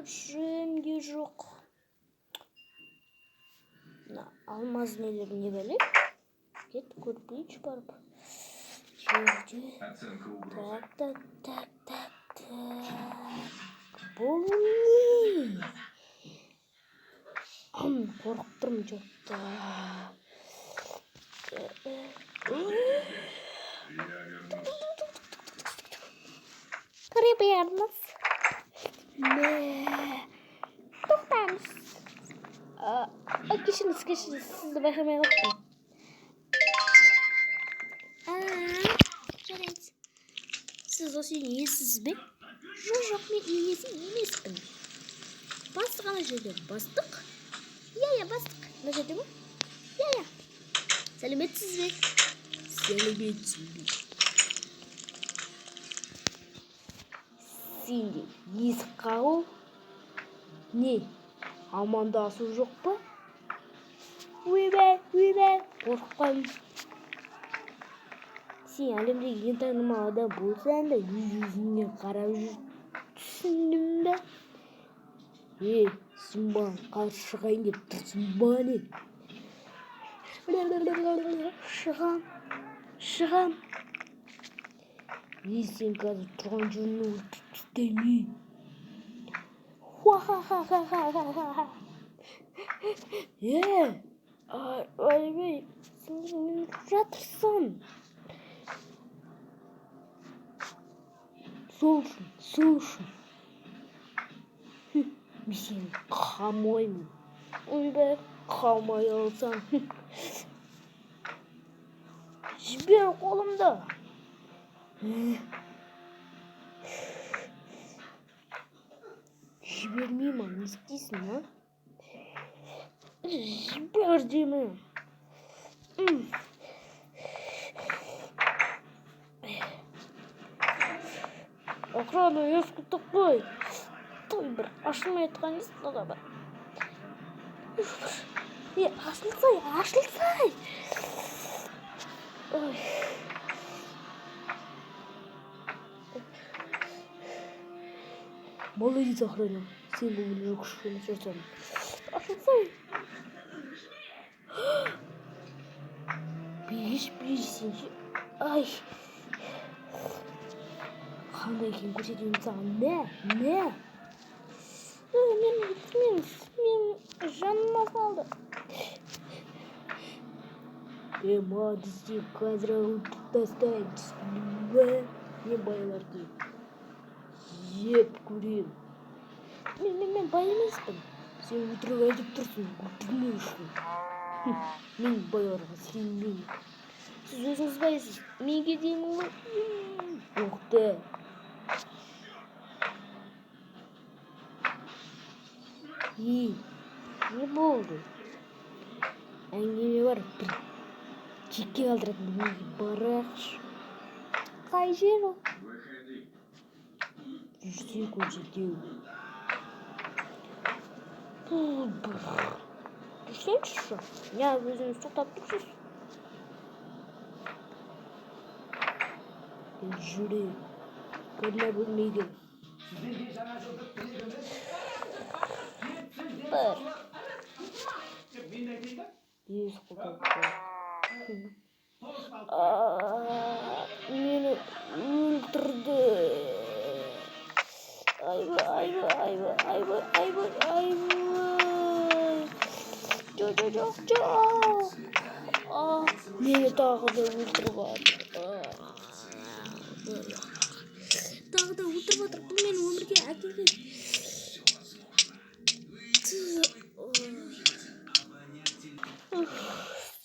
жем де жоқ. Алмаз нелер не бәле? Кет көрпейші барып. Так. Бұл не? Қорқып тұрмын жоқта. Ребенок. Тоқтаңыз. Кешіріңіз, сізді байқамай қалыппын. Жарайды. Сіз осы үйдің иесісіз бе? Жоқ, мен иесі емеспін. Бастық ана жерде. Бастық? Иә, бастық. Ана жерде ме? Иә. Сәлеметсіз бе? Сәлеметсіз бе? Сенде есік қағу? Не? Амандасу жоқ па? Өйбәй, қорықпаймын. Сен әлемдегі ең танымал адам болсаң да өз-өзіңе қарап жүр. Түсіндің бе? Сен маған қарсы шығайын деп тұрсың ба не? Шығам. Сен қазір тұрған жеріңнен өтіп тастаймын. Ойбай, сен не жатырсың? Сол үшін. Мен сені қамаймын. Ойбай, қамай алсам. Жібер қолымды. Жібермеймін, не істейсің, а? Жібер деймін. Охрана, есікті қой. Той бір ашылмай айтқан есік ода бар. Ашылсай. Молодец, охрана. Сен бұл күшпен жүрсің. Ашылсай. Бейшсенші. Қандай екен көрсетейін саған. Не? Мен жаныма қалды. Мадисті қазір ұлтып тастайын. Мен байларды жеп көрем. Мен бай емеспін. Сен өтірік айтып тұрсың, өлтірмеу үшін. Мен байларға сенбеймін. Сіз өзіңіз байсыз. Мен кетемін ғой. Оқты. Не болды? Әңгеме бар, бір жеке қалдыратын неге барақшы. Қай жер ол? Жүрсе көрсетеу. Жүрсеңші. Не өзіңіз тоқтап тұрсыз? Жүре. Көріне бөлмейді. Бір. Ес құлдапты. Мені өлтірді. Айбай. Жоқ. Мені тағы да өлтіріп жатыр. Бұл мені өмірге әкелген.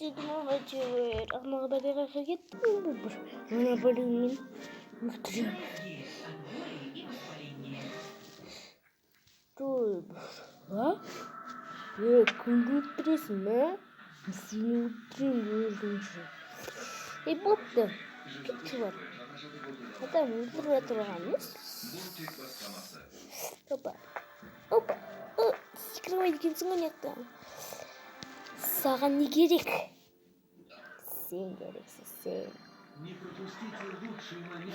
Седьмого әйтеуір ағмаға бәдеға кеттім бір. Мына бөліңмен өлтірем. Кімді өлтіресің, Сені өлтірем өзіңше. Бопты, кетші бар. Адам өлтіріп жатырған емес. Опа. Секірмайды екенсің ғой неқта. Саған не керек? Сен керексіз, сен.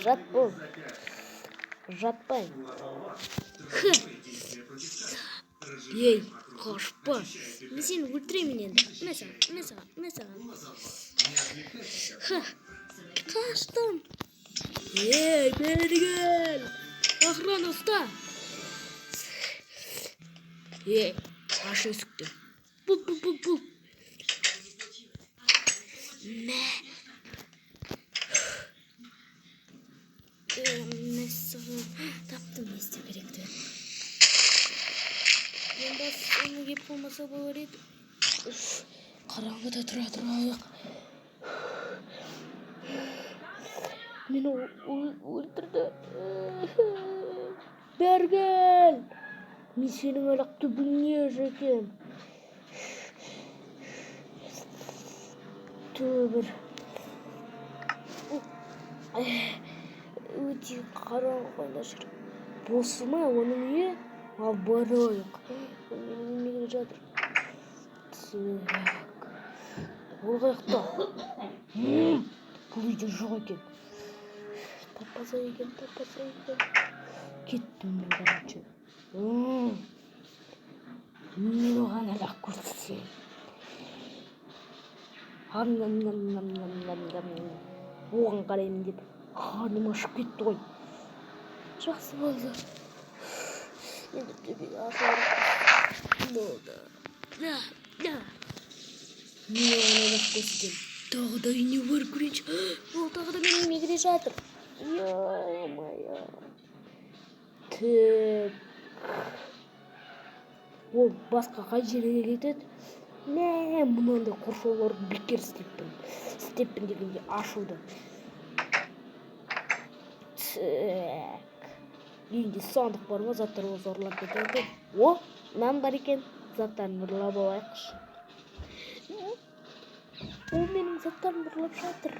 Жат бол. Жатпайын. Ей, қашпа. Мен сені өлтіремін енді. Мен саған. Қаштым. Ей, берген. Охрана ұста. Ей, аш есікті. Бұл. Мен саған таптым не істеу керекті. Мен бас оны кеп болмаса болар еді. Қараңғыда тұра тұрайық. Мені өлтірді. Берген. Мен сенің аяқты бүңе жекем. Төбір. Өте қараңғы жүр. Босы ма оның үйі? Ал барайық. Неге жатыр? Так. Ол қаяқта. Бұл үйде жоқ екен. Таппаса екен. Кеттім мен короче. Мен оған әлақ көрсетсем. Оған қараймын деп қарным ашып кетті ғой. Жақсы болды. Енді төбеге ашарым. Болды. Да. Мен оған әлақ көрсетем. Тағы да үйіне барып көрейінші. Ол тағы да менің үйіме кіре жатыр. Ё-моё. Так. Ол басқа қай жерге кетеді? Мен мұнандай қоршауларды бекер істеппін дегенде ашуды. Так. Үйінде сандық бар ма? Заттар болса ұрлап кетеді. О, нан бар екен. Заттарын ұрлап алайықшы. Ол менің заттарымды ұрлап жатыр.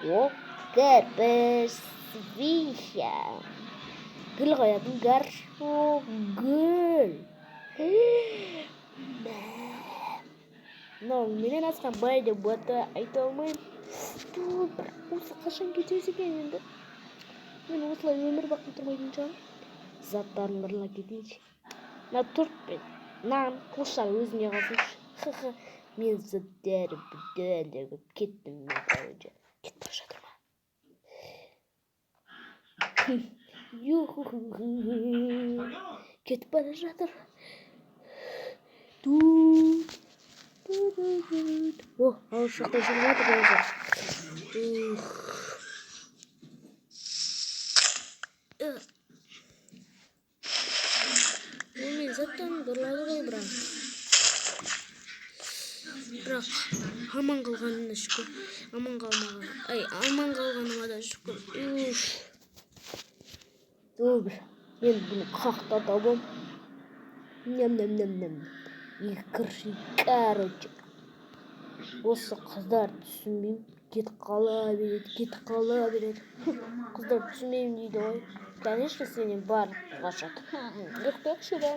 О, кірпіш, свища. Гүл қоятын горшок, гүл. Менен асқан бай деп бата айта алмаймын. Осы қашан кетеді екен енді? Мен осылай өмір бақи тұрмайтын шығармын. Заттарын ұрлап кетейінші. Мына торт нан қылшар өзіне қалсыншы. Мен заттары бүдән деп кеттім мен короче. Кетіп бара жатыр ма? Кетіп бара жатыр. О, алыс жақта жүріп жатыр өзі. Мен заттарымды ұрлады ғой бірақ аман қалғанына шүкір. Аман қалғаныма да шүкір. Добр, мен бұны қақта табам. Ням. Икрши, короче. Осы қыздар түсінбеймін. Кетіп қала береді. Қыздар түсінбеймін дейді ғой. Конечно, сенен барып қашады. Ұйықтайықшы да.